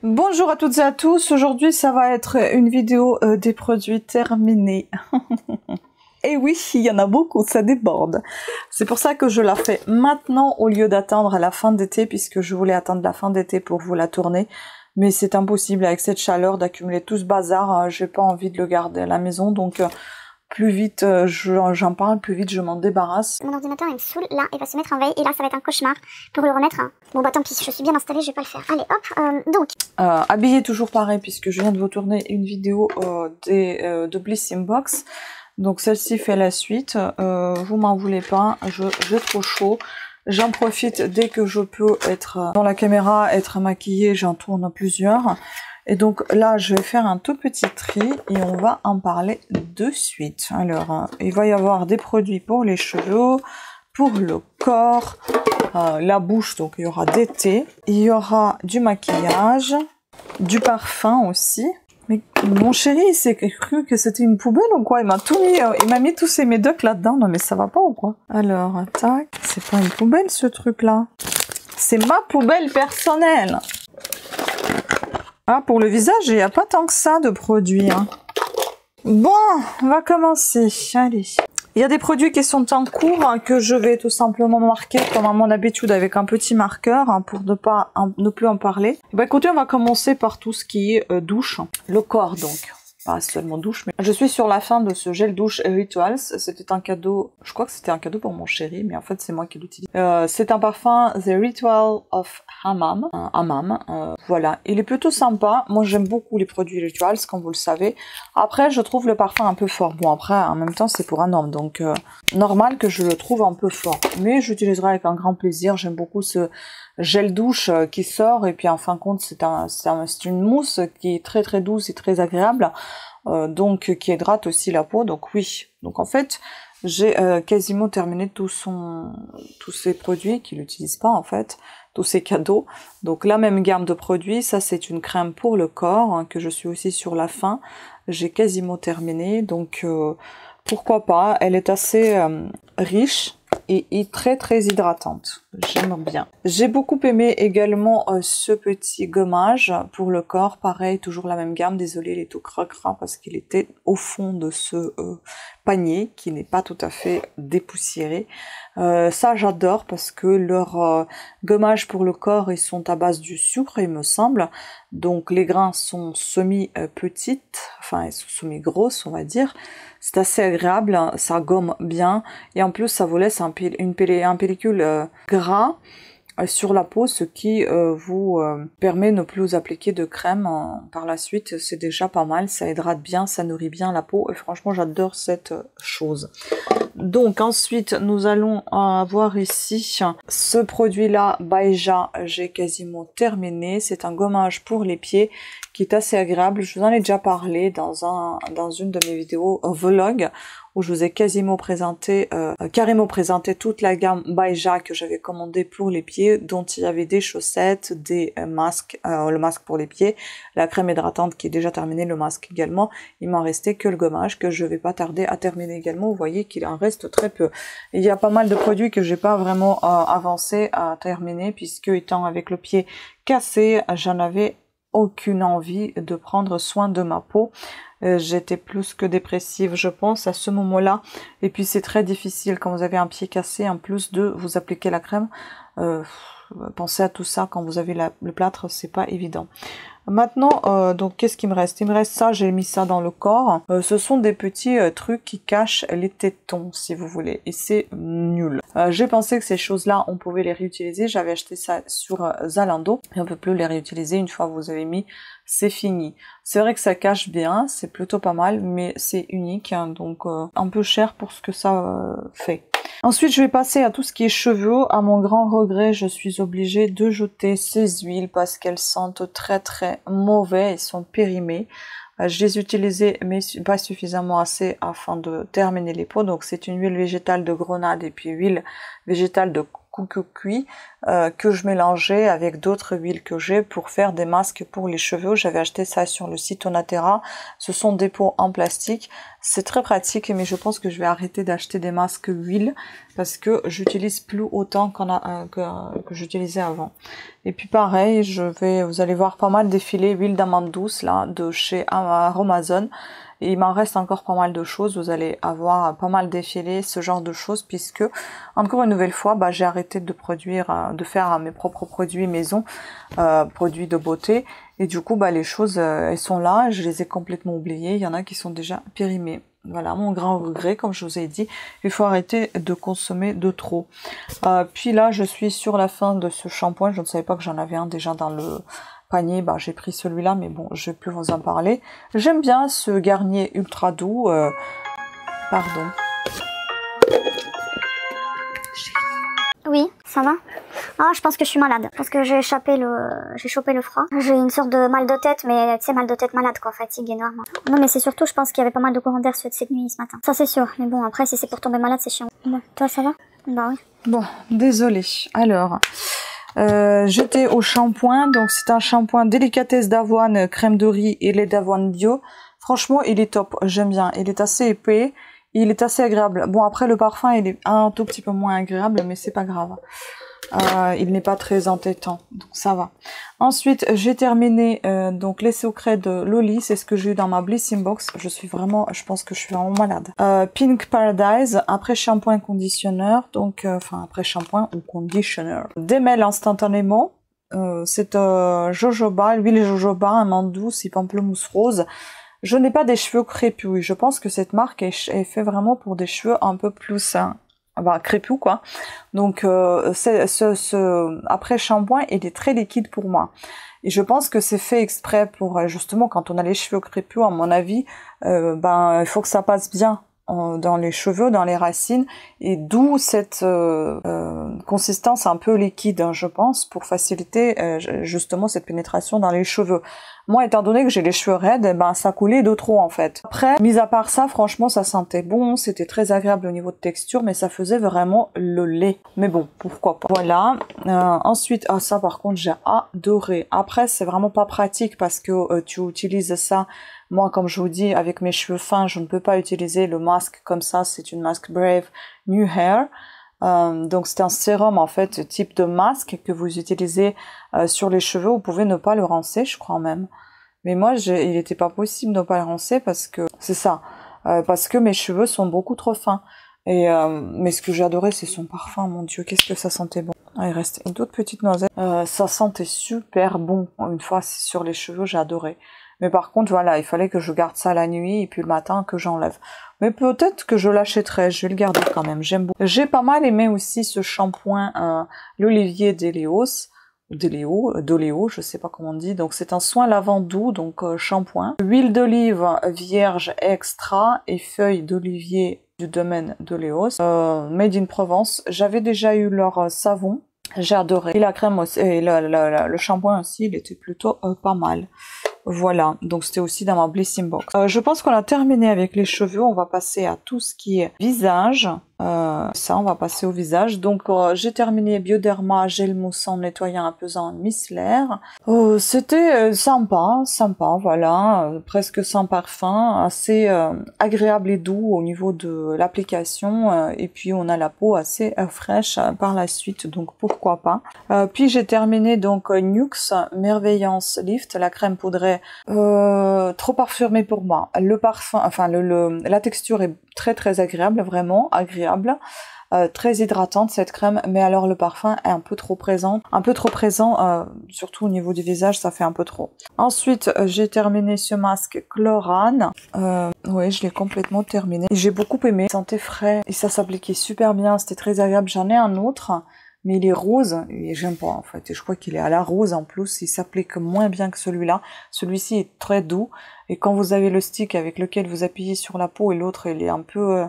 Bonjour à toutes et à tous, aujourd'hui ça va être une vidéo des produits terminés. Et oui, il y en a beaucoup, ça déborde. C'est pour ça que je la fais maintenant au lieu d'attendre à la fin d'été, puisque je voulais attendre la fin d'été pour vous la tourner. Mais c'est impossible avec cette chaleur d'accumuler tout ce bazar, j'ai pas envie de le garder à la maison, donc plus vite j'en parle, plus vite je m'en débarrasse. Mon ordinateur il me saoule, là il va se mettre en veille et là ça va être un cauchemar pour le remettre. Bon bah tant pis, je suis bien installée, je vais pas le faire. Allez hop, donc. Habillé toujours pareil puisque je viens de vous tourner une vidéo de Bliss Inbox. Donc celle-ci fait la suite, vous m'en voulez pas, j'ai trop chaud. J'en profite dès que je peux être dans la caméra, être maquillée, j'en tourne plusieurs. Et donc là, je vais faire un tout petit tri et on va en parler de suite. Alors, il va y avoir des produits pour les cheveux, pour le corps, la bouche, donc il y aura des thés. Il y aura du maquillage, du parfum aussi. Mais mon chéri, il s'est cru que c'était une poubelle ou quoi? Il m'a tout mis, il m'a mis tous ces médocs là-dedans. Non mais ça va pas ou quoi? Alors, tac, c'est pas une poubelle ce truc-là. C'est ma poubelle personnelle. Ah, pour le visage, il n'y a pas tant que ça de produits. Hein. Bon, on va commencer. Allez. Il y a des produits qui sont en cours hein, que je vais tout simplement marquer comme à mon habitude avec un petit marqueur hein, pour ne plus en parler. Bah écoutez, on va commencer par tout ce qui est douche. Le corps donc. Pas seulement douche, mais je suis sur la fin de ce gel douche Rituals. C'était un cadeau, je crois que c'était un cadeau pour mon chéri, mais en fait c'est moi qui l'utilise. C'est un parfum The Ritual of Hammam. Voilà, il est plutôt sympa. Moi j'aime beaucoup les produits Rituals, comme vous le savez. Après je trouve le parfum un peu fort. Bon après en même temps c'est pour un homme, donc normal que je le trouve un peu fort. Mais j'utiliserai avec un grand plaisir. J'aime beaucoup ce gel douche qui sort et puis en fin de compte c'est une mousse qui est très très douce et très agréable donc qui hydrate aussi la peau, donc oui, donc en fait j'ai quasiment terminé tous ces produits qu'il n'utilise pas en fait, tous ces cadeaux. Donc la même gamme de produits, ça c'est une crème pour le corps hein, que je suis aussi sur la fin, j'ai quasiment terminé, donc pourquoi pas, elle est assez riche et très très hydratante, j'aime bien. J'ai beaucoup aimé également ce petit gommage pour le corps, pareil, toujours la même gamme, désolé il est tout cracra parce qu'il était au fond de ce panier qui n'est pas tout à fait dépoussiéré. Ça j'adore parce que leurs gommages pour le corps ils sont à base du sucre il me semble, donc les grains sont semi-petites, enfin ils sont semi-grosses on va dire. C'est assez agréable, ça gomme bien et en plus ça vous laisse un pellicule gras sur la peau, ce qui vous permet de ne plus vous appliquer de crème par la suite. C'est déjà pas mal, ça hydrate bien, ça nourrit bien la peau et franchement j'adore cette chose. Donc ensuite nous allons avoir ici ce produit là Baeja, j'ai quasiment terminé, c'est un gommage pour les pieds qui est assez agréable. Je vous en ai déjà parlé dans une de mes vidéos vlog où je vous ai quasiment carrément présenté toute la gamme Baeja que j'avais commandé pour les pieds, dont il y avait des chaussettes, des masques, le masque pour les pieds, la crème hydratante qui est déjà terminée, le masque également. Il m'en restait que le gommage que je vais pas tarder à terminer également. Vous voyez qu'il en reste très peu. Il y a pas mal de produits que j'ai pas vraiment avancé à terminer puisque étant avec le pied cassé, j'en avais aucune envie de prendre soin de ma peau. J'étais plus que dépressive je pense à ce moment-là et puis c'est très difficile quand vous avez un pied cassé en plus de vous appliquer la crème. Pensez à tout ça quand vous avez le plâtre, c'est pas évident. Maintenant, donc qu'est-ce qu'il me reste? Il me reste ça, j'ai mis ça dans le corps. Ce sont des petits trucs qui cachent les tétons, si vous voulez, et c'est nul. J'ai pensé que ces choses-là, on pouvait les réutiliser. J'avais acheté ça sur Zalando, et on peut plus les réutiliser une fois que vous avez mis, c'est fini. C'est vrai que ça cache bien, c'est plutôt pas mal, mais c'est unique, hein, donc un peu cher pour ce que ça fait. Ensuite, je vais passer à tout ce qui est cheveux. À mon grand regret, je suis obligée de jeter ces huiles parce qu'elles sentent très très mauvais, elles sont périmées. Je les utilisais mais pas suffisamment assez afin de terminer les peaux. Donc c'est une huile végétale de grenade et puis huile végétale de coco cuit que je mélangeais avec d'autres huiles que j'ai pour faire des masques pour les cheveux. J'avais acheté ça sur le site Onatera. Ce sont des pots en plastique. C'est très pratique, mais je pense que je vais arrêter d'acheter des masques huile parce que j'utilise plus autant que j'utilisais avant. Et puis pareil, vous allez voir pas mal défiler huile d'amande douce là de chez Amazon. Et il m'en reste encore pas mal de choses. Vous allez avoir pas mal défilé ce genre de choses puisque, encore une nouvelle fois, j'ai arrêté de faire mes propres produits maison, produits de beauté. Et du coup, les choses, elles sont là. Je les ai complètement oubliées. Il y en a qui sont déjà périmées. Voilà, mon grand regret, comme je vous ai dit, il faut arrêter de consommer de trop. Puis là, je suis sur la fin de ce shampoing. Je ne savais pas que j'en avais un déjà dans le panier. J'ai pris celui-là, mais bon, je vais plus vous en parler. J'aime bien ce Garnier ultra doux. Pardon. Oui, ça va? Ah, je pense que je suis malade, parce que j'ai chopé le froid. J'ai une sorte de mal de tête, mais tu sais, mal de tête malade, quoi, fatigue énorme. Non, mais c'est surtout, je pense qu'il y avait pas mal de courants d'air cette nuit, ce matin. Ça, c'est sûr. Mais bon, après, si c'est pour tomber malade, c'est chiant. Bon, toi, ça va? Bah oui. Bon, désolée. Alors, j'étais au shampoing, donc c'est un shampoing délicatesse d'avoine, crème de riz et lait d'avoine bio. Franchement, il est top, j'aime bien. Il est assez épais, il est assez agréable. Bon, après, le parfum, il est un tout petit peu moins agréable, mais c'est pas grave. Il n'est pas très entêtant, donc ça va. Ensuite, j'ai terminé donc les secrets de Loli, c'est ce que j'ai eu dans ma Blissing Box. Je pense que je suis vraiment malade. Pink Paradise, après shampoing conditionneur, donc après shampoing ou conditionneur. Démêle instantanément. C'est jojoba, l'huile jojoba, amande douce et pamplemousse rose. Je n'ai pas des cheveux crépus. Je pense que cette marque est fait vraiment pour des cheveux un peu plus crépus quoi. Donc après shampoing, il est très liquide pour moi. Et je pense que c'est fait exprès pour justement quand on a les cheveux crépus, à mon avis, il faut que ça passe bien dans les cheveux, dans les racines, et d'où cette consistance un peu liquide, je pense, pour faciliter justement cette pénétration dans les cheveux. Moi, étant donné que j'ai les cheveux raides, ça coulait de trop en fait. Après, mis à part ça, franchement, ça sentait bon, c'était très agréable au niveau de texture, mais ça faisait vraiment le lait. Mais bon, pourquoi pas. Voilà. Ensuite, ça par contre, j'ai adoré. Après, c'est vraiment pas pratique parce que tu utilises ça. Moi, comme je vous dis, avec mes cheveux fins, je ne peux pas utiliser le masque comme ça. C'est une masque Brave New Hair. Donc c'est un sérum en fait, type de masque que vous utilisez sur les cheveux. Vous pouvez ne pas le rincer, je crois même. Mais moi, il n'était pas possible de ne pas le rincer parce que c'est ça, parce que mes cheveux sont beaucoup trop fins. Et mais ce que j'ai adoré, c'est son parfum. Mon Dieu, qu'est-ce que ça sentait bon. Il reste une toute petite noisette. Ça sentait super bon. Une fois sur les cheveux, j'ai adoré. Mais par contre, voilà, il fallait que je garde ça la nuit et puis le matin que j'enlève. Mais peut-être que je l'achèterai, je vais le garder quand même, j'aime beaucoup. J'ai pas mal aimé aussi ce shampoing, l'Olivier d'Oléo, je sais pas comment on dit. Donc c'est un soin lavant doux, donc shampoing. Huile d'olive vierge extra et feuilles d'olivier du domaine d'Oléos. Made in Provence. J'avais déjà eu leur savon. J'ai adoré. Et la crème aussi, et le shampoing aussi, il était plutôt pas mal. Voilà, donc c'était aussi dans ma Blissing Box. Je pense qu'on a terminé avec les cheveux, on va passer à tout ce qui est visage. Ça, on va passer au visage. Donc j'ai terminé Bioderma gel moussant nettoyant apaisant micellaire. C'était sympa, voilà, presque sans parfum, assez agréable et doux au niveau de l'application. Et puis on a la peau assez fraîche par la suite, donc pourquoi pas. Puis j'ai terminé donc Nuxe Merveillance Lift, la crème poudrée trop parfumée pour moi. Le parfum, enfin la texture est très très agréable, vraiment agréable. Très hydratante cette crème, mais alors le parfum est un peu trop présent, surtout au niveau du visage, ça fait un peu trop. Ensuite, j'ai terminé ce masque Chlorane. Oui, je l'ai complètement terminé. J'ai beaucoup aimé, il sentait frais et ça s'appliquait super bien, c'était très agréable. J'en ai un autre, mais il est rose et j'aime pas en fait. Et je crois qu'il est à la rose en plus, il s'applique moins bien que celui-là. Celui-ci est très doux et quand vous avez le stick avec lequel vous appuyez sur la peau et l'autre il est un peu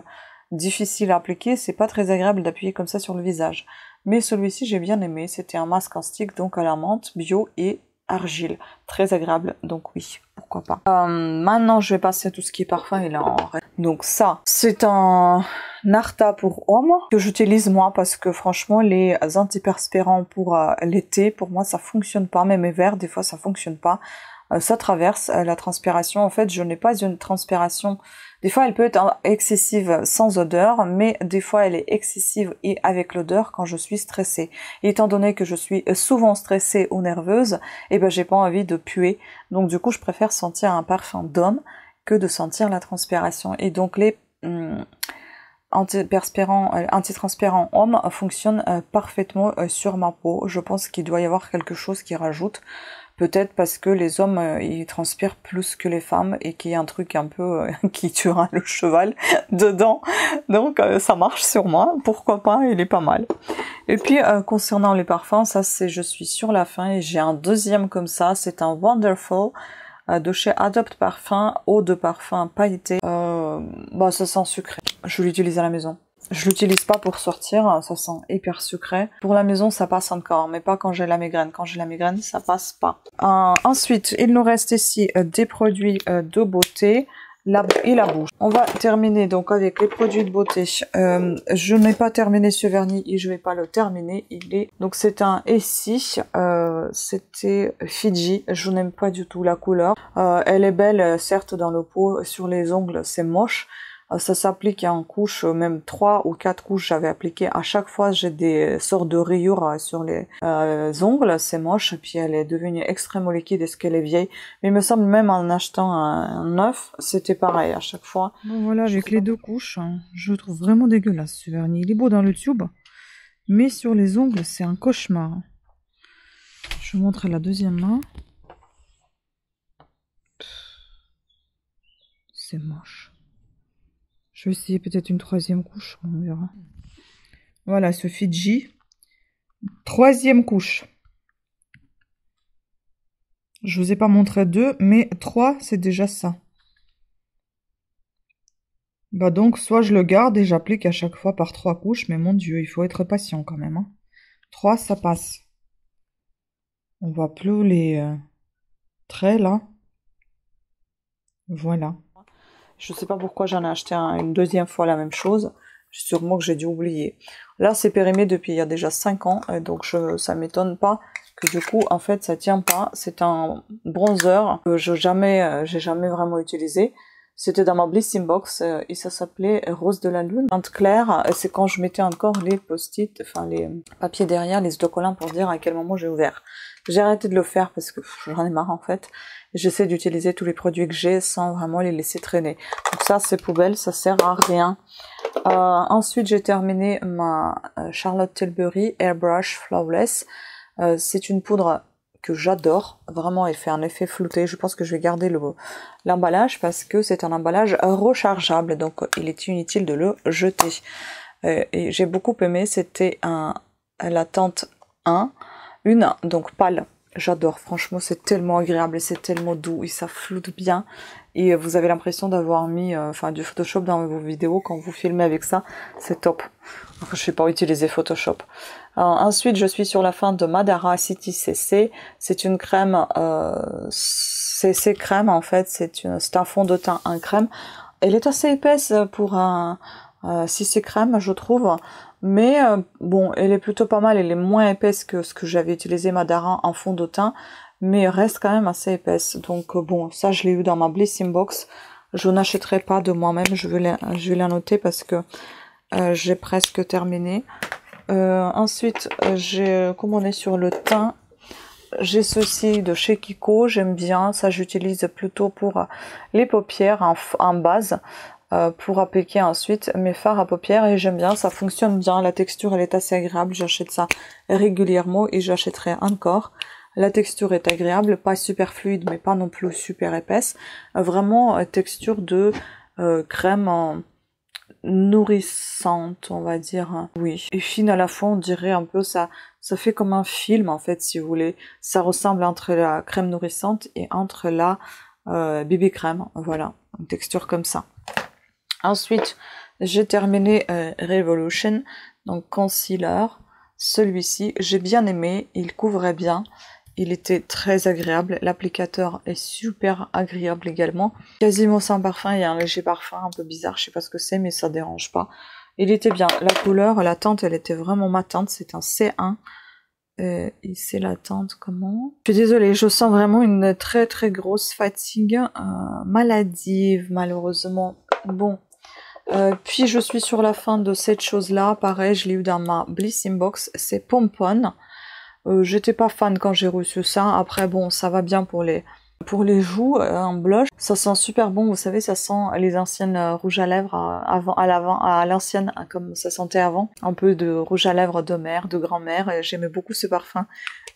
difficile à appliquer, c'est pas très agréable d'appuyer comme ça sur le visage. Mais celui-ci j'ai bien aimé, c'était un masque en stick donc à la menthe, bio et argile. Très agréable, donc oui, pourquoi pas. Maintenant je vais passer à tout ce qui est parfum et là en reste. Donc ça, c'est un Narta pour homme que j'utilise moi parce que franchement les antiperspirants pour l'été, pour moi ça fonctionne pas, même mes verres des fois ça fonctionne pas. ça traverse la transpiration. En fait, je n'ai pas une transpiration. Des fois, elle peut être excessive sans odeur, mais des fois, elle est excessive et avec l'odeur quand je suis stressée. Et étant donné que je suis souvent stressée ou nerveuse, eh ben, j'ai pas envie de puer. Donc, du coup, je préfère sentir un parfum d'homme que de sentir la transpiration. Et donc, les antitransparents hommes fonctionnent parfaitement sur ma peau. Je pense qu'il doit y avoir quelque chose qui rajoute. Peut-être parce que les hommes, ils transpirent plus que les femmes et qu'il y a un truc un peu qui tuera le cheval dedans. Donc, ça marche sur moi. Pourquoi pas, il est pas mal. Et puis, concernant les parfums, ça c'est, je suis sur la fin et j'ai un deuxième comme ça. C'est un Wonderful de chez Adopt Parfum, eau de parfum pailletée. Bah, ça sent sucré. Je l'utilise à la maison. Je l'utilise pas pour sortir, ça sent hyper sucré. Pour la maison, ça passe encore, mais pas quand j'ai la migraine. Quand j'ai la migraine, ça passe pas. Ensuite, il nous reste ici des produits de beauté et la bouche. On va terminer donc avec les produits de beauté. Je n'ai pas terminé ce vernis et je vais pas le terminer. Donc c'est un Essie, c'était Fiji. Je n'aime pas du tout la couleur. Elle est belle, certes dans le pot, sur les ongles c'est moche. Ça s'applique en couches, même 3 ou 4 couches j'avais appliqué. À chaque fois, j'ai des sortes de rayures sur les ongles. C'est moche. Et puis, elle est devenue extrêmement liquide. Est-ce qu'elle est vieille? Mais il me semble, même en achetant un neuf, c'était pareil à chaque fois. Bon, voilà, avec les 2 couches, je le trouve vraiment dégueulasse, ce vernis. Il est beau dans le tube, mais sur les ongles, c'est un cauchemar. Je vous montre la deuxième main. C'est moche. Je vais essayer peut-être une 3e couche, on verra. Voilà, ce Fiji. 3e couche. Je vous ai pas montré 2, mais 3, c'est déjà ça. Bah donc, soit je le garde et j'applique à chaque fois par 3 couches, mais mon Dieu, il faut être patient quand même. Hein. 3, ça passe. On voit plus les traits, là. Voilà. Je sais pas pourquoi j'en ai acheté une deuxième fois la même chose. Sûrement que j'ai dû oublier. Là, c'est périmé depuis il y a déjà 5 ans. Donc, ça m'étonne pas que du coup, en fait, ça tient pas. C'est un bronzer que j'ai jamais vraiment utilisé. C'était dans ma Blissing Box et ça s'appelait Rose de la Lune. Teinte claire, c'est quand je mettais encore les post-it, enfin les papiers derrière, les autocollants pour dire à quel moment j'ai ouvert. J'ai arrêté de le faire parce que j'en ai marre en fait. J'essaie d'utiliser tous les produits que j'ai sans vraiment les laisser traîner. Donc ça, c'est poubelle, ça sert à rien. Ensuite, j'ai terminé ma Charlotte Tilbury Airbrush Flawless. C'est une poudre que j'adore. Vraiment, elle fait un effet flouté. Je pense que je vais garder l'emballage parce que c'est un emballage rechargeable. Donc, il est inutile de le jeter. Et j'ai beaucoup aimé. C'était la teinte 1. Donc pâle. J'adore, franchement, c'est tellement agréable et c'est tellement doux et ça floute bien. Et vous avez l'impression d'avoir mis du Photoshop dans vos vidéos quand vous filmez avec ça. C'est top. Enfin, je sais pas utiliser Photoshop. Ensuite, je suis sur la fin de Madara City CC. C'est une crème, CC crème en fait. C'est un fond de teint, un crème. Elle est assez épaisse pour un CC crème, je trouve. Mais bon, elle est plutôt pas mal, elle est moins épaisse que ce que j'avais utilisé Madara en fond de teint, mais elle reste quand même assez épaisse. Donc bon, ça je l'ai eu dans ma Blissing Box. Je n'achèterai pas de moi-même, je vais la noter parce que j'ai presque terminé. Ensuite, comme on est sur le teint, j'ai ceci de chez Kiko, j'aime bien, ça j'utilise plutôt pour les paupières en base. Pour appliquer ensuite mes fards à paupières et j'aime bien, ça fonctionne bien, la texture elle est assez agréable, j'achète ça régulièrement et j'achèterai encore. La texture est agréable, pas super fluide mais pas non plus super épaisse, vraiment texture de crème nourrissante on va dire, oui, et fine à la fois on dirait un peu, ça fait comme un film en fait si vous voulez, ça ressemble entre la crème nourrissante et entre la BB crème, voilà, une texture comme ça. Ensuite, j'ai terminé Revolution, donc concealer. Celui-ci, j'ai bien aimé, il couvrait bien, il était très agréable. L'applicateur est super agréable également. Quasiment sans parfum, il y a un léger parfum un peu bizarre, je sais pas ce que c'est, mais ça dérange pas. Il était bien, la couleur, la teinte, elle était vraiment matante, c'est un C1. Et c'est la teinte comment? Je suis désolée, je sens vraiment une très très grosse fatigue maladive malheureusement. Bon, puis je suis sur la fin de cette chose-là. Pareil, je l'ai eu dans ma Bliss Inbox, c'est Pompon. J'étais pas fan quand j'ai reçu ça. Après bon, ça va bien pour les joues, un blush. Ça sent super bon, vous savez, ça sent les anciennes rouges à lèvres à l'ancienne, comme ça sentait avant. Un peu de rouge à lèvres de mère, de grand-mère. J'aimais beaucoup ce parfum.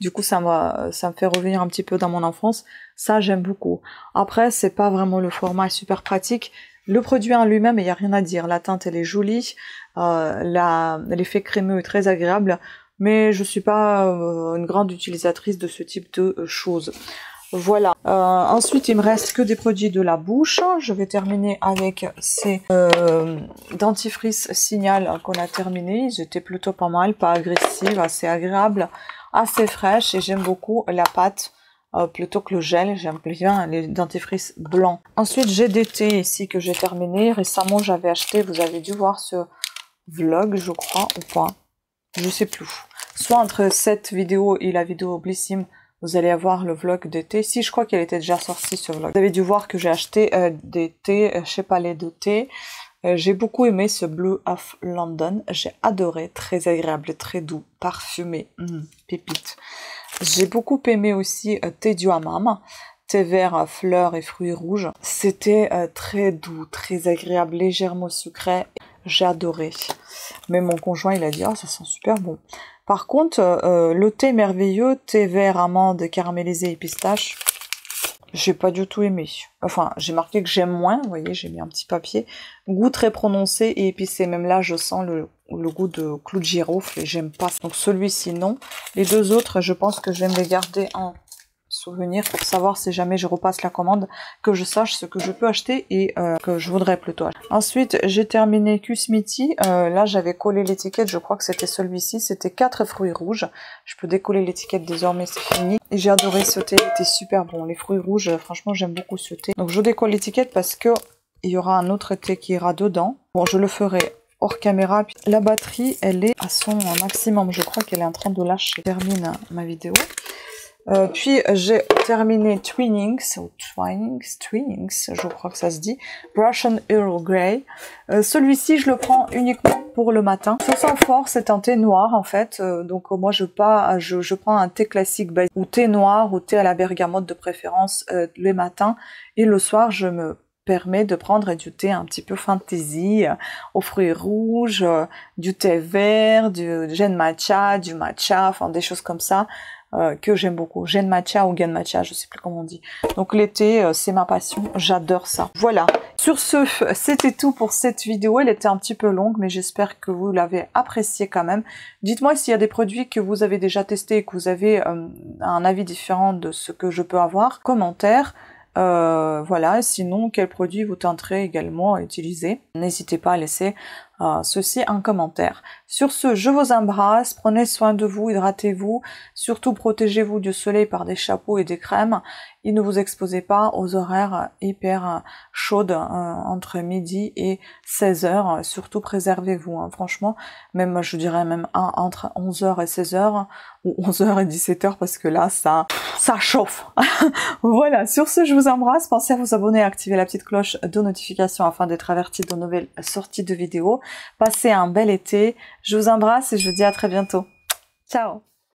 Du coup, ça me fait revenir un petit peu dans mon enfance. Ça, j'aime beaucoup. Après, c'est pas vraiment le format super pratique. Le produit en lui-même, il n'y a rien à dire. La teinte, elle est jolie. L'effet crémeux est très agréable. Mais je suis pas une grande utilisatrice de ce type de choses. Voilà. Ensuite, il me reste que des produits de la bouche. Je vais terminer avec ces dentifrice Signal qu'on a terminé. Ils étaient plutôt pas mal, pas agressives, assez agréables, assez fraîches. Et j'aime beaucoup la pâte plutôt que le gel. J'aime bien les dentifrices blancs. Ensuite, j'ai des thés ici que j'ai terminé. Récemment, j'avais acheté, vous avez dû voir ce vlog, je crois, ou pas. Je sais plus. Soit entre cette vidéo et la vidéo Blissim, vous allez avoir le vlog de thé. Si, je crois qu'elle était déjà sortie, ce vlog. Vous avez dû voir que j'ai acheté des thés chez Palais de Thé. J'ai beaucoup aimé ce Blue of London. J'ai adoré. Très agréable, très doux, parfumé. Pépite. J'ai beaucoup aimé aussi thé du hammam. Thé vert à fleurs et fruits rouges. C'était très doux, très agréable, légèrement sucré. J'ai adoré. Mais mon conjoint, il a dit, oh, ça sent super bon. Par contre, le thé merveilleux, thé vert, amande, caramélisé et pistache, j'ai pas du tout aimé. Enfin, j'ai marqué que j'aime moins, vous voyez, j'ai mis un petit papier. Goût très prononcé et épicé. Même là, je sens le goût de clou de girofle et j'aime pas. Donc celui-ci, non. Les deux autres, je pense que je vais me les garder en souvenir pour savoir si jamais je repasse la commande, que je sache ce que je peux acheter et que je voudrais plutôt acheter. Ensuite, j'ai terminé Kusmiti. Là, j'avais collé l'étiquette, je crois que c'était celui-ci. C'était 4 fruits rouges. Je peux décoller l'étiquette désormais, c'est fini. Et j'ai adoré ce thé, il était super bon. Les fruits rouges, franchement, j'aime beaucoup ce thé. Donc, je décolle l'étiquette parce que il y aura un autre thé qui ira dedans. Bon, je le ferai hors caméra. La batterie, elle est à son maximum. Je crois qu'elle est en train de lâcher. Je termine ma vidéo. Puis j'ai terminé Twinings, je crois que ça se dit, Russian Earl Grey. Celui-ci, je le prends uniquement pour le matin. Ça sent fort, c'est un thé noir en fait. Donc moi je prends un thé classique ou thé noir ou thé à la bergamote de préférence les matins. Et le soir, je me permets de prendre du thé un petit peu fantasy, aux fruits rouges, du thé vert, du gen matcha, du matcha, enfin des choses comme ça. Que j'aime beaucoup. Gen matcha ou gen matcha, je sais plus comment on dit. Donc l'été, c'est ma passion, j'adore ça. Voilà. Sur ce, c'était tout pour cette vidéo. Elle était un petit peu longue, mais j'espère que vous l'avez appréciée quand même. Dites-moi s'il y a des produits que vous avez déjà testés et que vous avez un avis différent de ce que je peux avoir. Commentaire. Voilà, sinon quel produit vous tenterez également à utiliser. N'hésitez pas à laisser ceci en commentaire. Sur ce, je vous embrasse, prenez soin de vous, hydratez-vous, surtout protégez-vous du soleil par des chapeaux et des crèmes et ne vous exposez pas aux horaires hyper chaudes entre midi et 16h, surtout préservez-vous, hein. Franchement, même je dirais même entre 11h et 16h ou 11h et 17h parce que là ça chauffe. Voilà, sur ce, je vous embrasse, pensez à vous abonner et à activer la petite cloche de notification afin d'être averti de nouvelles sorties de vidéos. Passez un bel été, je vous embrasse et je vous dis à très bientôt. Ciao!